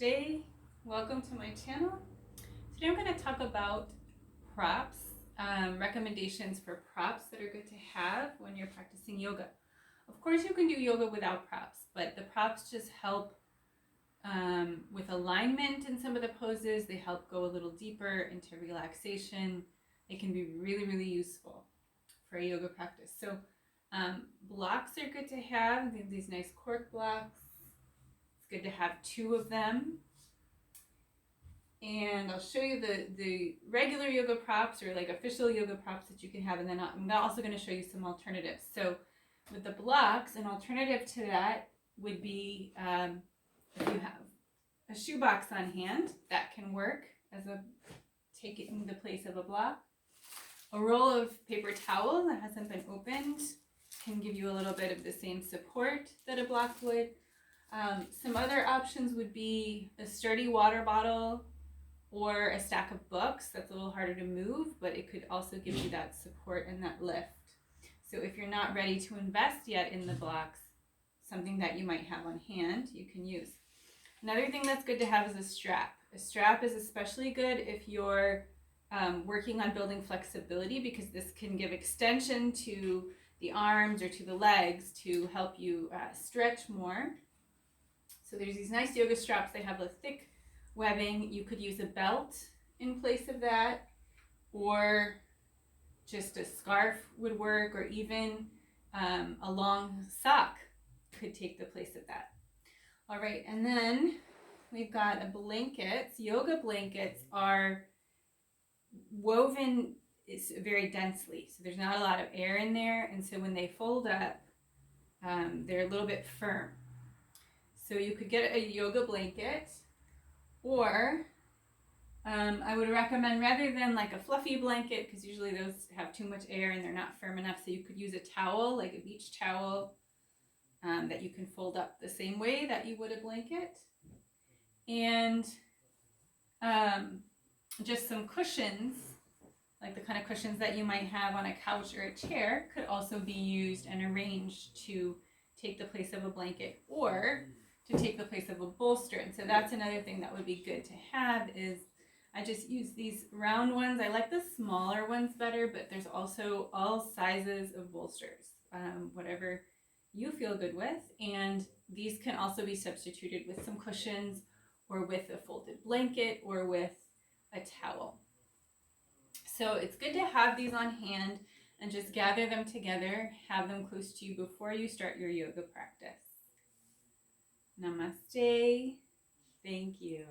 Namaste. Welcome to my channel. Today I'm going to talk about props, recommendations for props that are good to have when you're practicing yoga. Of course, you can do yoga without props, but the props just help with alignment in some of the poses. They help go a little deeper into relaxation. It can be really, really useful for a yoga practice. So blocks are good to have, these nice cork blocks. It's good to have 2 of them. And I'll show you the regular yoga props or like official yoga props that you can have, and then I'm also going to show you some alternatives. So with the blocks, an alternative to that would be if you have a shoebox on hand, that can work as taking the place of a block. A roll of paper towel that hasn't been opened can give you a little bit of the same support that a block would. Some other options would be a sturdy water bottle or a stack of books. That's a little harder to move, but it could also give you that support and that lift. So if you're not ready to invest yet in the blocks, something that you might have on hand, you can use. Another thing that's good to have is a strap. A strap is especially good if you're working on building flexibility, because this can give extension to the arms or to the legs to help you stretch more. So there's these nice yoga straps. They have a thick webbing. You could use a belt in place of that, or just a scarf would work, or even a long sock could take the place of that. All right, and then we've got a blanket. Yoga blankets are woven very densely, so there's not a lot of air in there, and so when they fold up, they're a little bit firm. So you could get a yoga blanket, or I would recommend, rather than like a fluffy blanket, because usually those have too much air and they're not firm enough, so you could use a towel, like a beach towel, that you can fold up the same way that you would a blanket. And just some cushions, like the kind of cushions that you might have on a couch or a chair, could also be used and arranged to take the place of a blanket, or to take the place of a bolster. And so that's another thing that would be good to have. Is I just use these round ones. I like the smaller ones better, but there's also all sizes of bolsters, whatever you feel good with. And these can also be substituted with some cushions, or with a folded blanket, or with a towel. So it's good to have these on hand and just gather them together, have them close to you before you start your yoga practice. Namaste. Thank you.